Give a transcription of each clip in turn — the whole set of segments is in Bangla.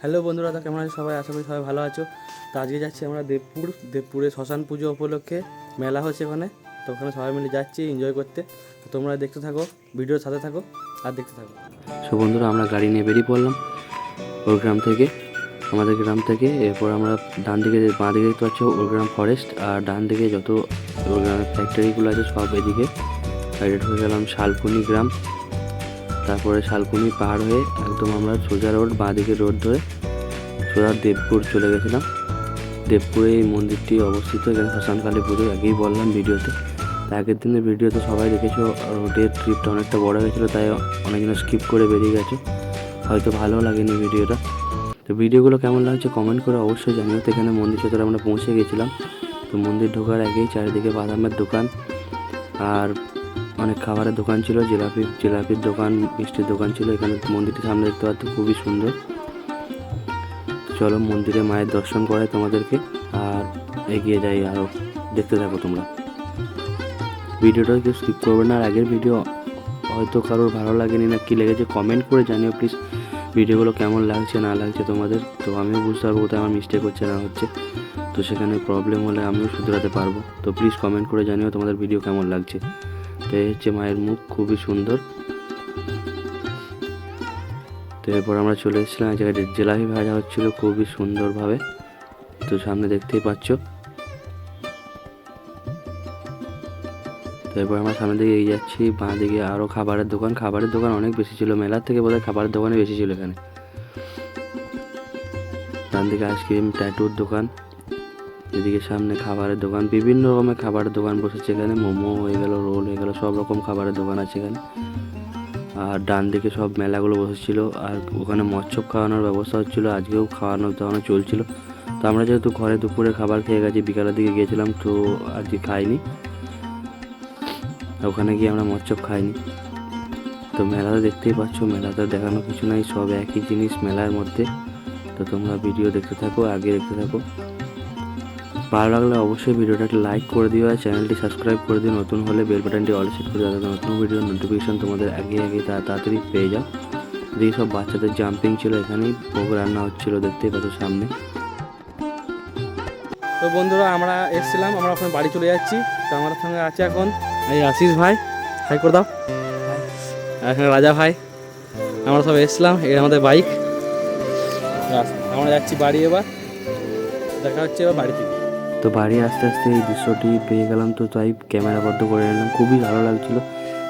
হ্যালো বন্ধুরা, তো কেমন আছো সবাই? আশা করি সবাই ভালো আছো। তো আজকে যাচ্ছি আমরা দেবপুরে শ্মশান পুজো উপলক্ষে মেলা হচ্ছে ওখানে। তো ওখানে সবাই মিলে যাচ্ছি এনজয় করতে। তো তোমরা দেখতে থাকো, ভিডিওর সাথে থাকো আর দেখতে থাকো। বন্ধুরা, আমরা গাড়ি নিয়ে বেরিয়ে পড়লাম ওর গ্রাম থেকে, আমাদের গ্রাম থেকে। এরপর আমরা ডান দিকে বাঁ দিকে দেখতে পাচ্ছি ওর গ্রাম ফরেস্ট, আর ডান দিকে যত ওর গ্রামের ফ্যাক্টরিগুলো আছে সব এদিকে। সাইডেড হয়ে গেলাম শালকুনি গ্রাম। তারপরে শালকুনি পাহাড় হয়ে একদম আমরা সোজা রোড, বাঁ দিকে রোড ধরে সোজা দেবপুর চলে গেছিলাম। দেবপুরে এই মন্দিরটি অবস্থিত, এখানে শ্মশানকালী পুজো আগেই বললাম ভিডিওতে। আগের দিনের ভিডিওতে সবাই দেখেছো রোডের ট্রিপটা অনেকটা বড় হয়েছিলো, তাই অনেকজন স্কিপ করে বেরিয়ে গেছে, হয়তো ভালো লাগেনি ভিডিওটা। তো ভিডিওগুলো কেমন লাগছে কমেন্ট করে অবশ্যই জানিও। তো এখানে মন্দির চত্বরে আমরা পৌঁছে গেছিলাম। তো মন্দির ঢোকার আগেই চারিদিকে বাদামের দোকান আর অনেক খাবারের দোকান ছিল, জিলাপির দোকান, মিষ্টির দোকান ছিল। এখানে মন্দিরটি সামনে দেখতে পাচ্ছ, খুবই সুন্দর। চলো মন্দিরে মায়ের দর্শন করাই তোমাদেরকে, আর এগিয়ে যাই আরও, দেখতে থাকো তোমরা ভিডিওটা, কেউ স্কিপ করবে না। আর আগের ভিডিও হয়তো কারোর ভালো লাগেনি না কি লেগেছে কমেন্ট করে জানিও প্লিজ, ভিডিওগুলো কেমন লাগছে না লাগছে তোমাদের। তো আমিও বুঝতে পারবো কোথায় আমার মিস্টেক হচ্ছে না হচ্ছে, তো সেখানে প্রবলেম হলে আমিও শুধরাতে পারবো। তো প্লিজ কমেন্ট করে জানিও তোমাদের ভিডিও কেমন লাগছে। তো এই হচ্ছে মায়ের মুখ, খুবই সুন্দর। তো এরপর আমরা চলে এসেছিলাম এই জায়গায় জিলাপি ভাজা হচ্ছিলো খুবই সুন্দরভাবে, তো সামনে দেখতেই পাচ্ছ। তো এরপর আমরা সামনের দিকে এগিয়ে যাচ্ছি, বাঁ দিকে আরও খাবারের দোকান অনেক বেশি ছিল, মেলার থেকে বোধহয় খাবারের দোকানে বেশি ছিল এখানে। ডান দিকে আইসক্রিম, ট্যাটুর দোকান, এদিকে সামনে খাবারের দোকান, বিভিন্ন রকমের খাবারের দোকান বসেছে এখানে। মোমো হয়ে গেল, রোল হয়ে গেল, সব রকম খাবারের দোকান আছে এখানে। আর ডান দিকে সব মেলাগুলো বসেছিল, আর ওখানে মচ্ছপ খাওয়ানোর ব্যবস্থা হচ্ছিলো, আজকেও খাওয়ানো দাওয়ানো চলছিল। তো আমরা যেহেতু ঘরে দুপুরে খাবার খেয়ে গেছি, বিকালের দিকে গিয়েছিলাম, তো আজকে খাইনি, ওখানে গিয়ে আমরা মচ্ছপ খাইনি। তো মেলাতে দেখতেই পাচ্ছ, মেলাতে দেখানো কিছু নাই, সব একই জিনিস মেলার মধ্যে। তো তোমরা ভিডিও দেখতে থাকো, আগে দেখতে থাকো। ভালো লাগলে অবশ্যই ভিডিওটা একটা লাইক করে দিও, আর চ্যানেলটি সাবস্ক্রাইব করে দিও। নতুন হলে বেল বাটনটি অল সেট করে যাতে নতুন ভিডিওর নোটিফিকেশন তোমাদের আগে তাড়াতাড়ি পেয়ে যাও। এদিকে সব বাচ্চাদের জাম্পিং ছিল, এখানেই ভোগ রান্না হচ্ছিলো, দেখতেই পাচ্ছ সামনে। তো বন্ধুরা, আমরা এসেছিলাম, আমরা এখন বাড়ি চলে যাচ্ছি। তো আমার সঙ্গে আছে এখন এই আশিস ভাই, হাই করে দাও। আর এখানে রাজা ভাই, আমরা সব এসেছিলাম, এই আমাদের বাইক। আমরা যাচ্ছি বাড়ি, এবার দেখা হচ্ছে এবার বাড়িতে। তো বাড়ি আস্তে আস্তে এই দৃশ্যটি পেয়ে গেলাম, তো তাই ক্যামেরা বদ্ধ করে নিলাম, খুবই ভালো লাগছিলো।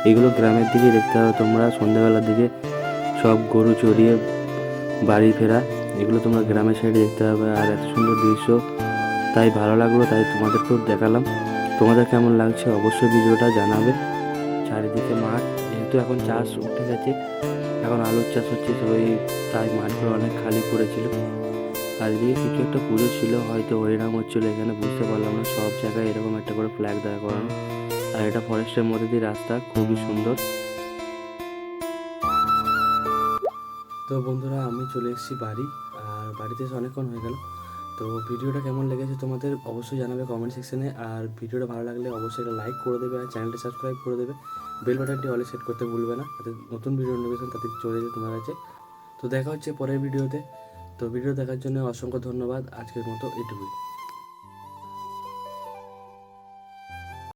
এগুলো গ্রামের দিকে দেখতে হবে তোমরা, সন্ধ্যাবেলার দিকে সব গরু চড়িয়ে বাড়ি ফেরা, এগুলো তোমরা গ্রামের সাইডে দেখতে হবে। আর এত সুন্দর দৃশ্য, তাই ভালো লাগলো, তাই তোমাদেরকেও দেখালাম। তোমাদের কেমন লাগছে অবশ্যই ভিডিওটা জানাবে। চারিদিকে মাঠ, যেহেতু এখন চাষ উঠে গেছে, এখন আলুর চাষ হচ্ছে, তো তাই মাঠগুলো অনেক খালি পড়েছিল। আর এদিকে কিছু একটা পুজো ছিল, হয়তো হরিনাম হচ্ছিলো এখানে, বুঝতে পারলাম না। সব জায়গায় এরকম একটা করে ফ্ল্যাগ দাঁড়া করানো, আর এটা ফরেস্টের মধ্যে দিয়ে রাস্তা, খুবই সুন্দর। তো বন্ধুরা, আমি চলে এসেছি বাড়ি, আর বাড়িতে এসে অনেকক্ষণ হয়ে গেল। তো ভিডিওটা কেমন লেগেছে তোমাদের অবশ্যই জানাবে কমেন্ট সেকশনে। আর ভিডিওটা ভালো লাগলে অবশ্যই একটা লাইক করে দেবে, আর চ্যানেলটি সাবস্ক্রাইব করে দেবে, বেল বাটনটি অলে সেট করতে ভুলবে না, যাতে নতুন ভিডিও নোটিফিকেশন তাদের চলে যায় তোমার কাছে। তো দেখা হচ্ছে পরের ভিডিওতে। তো ভিডিও দেখার জন্য অসংখ্য ধন্যবাদ, আজকের মতো এটুকুই।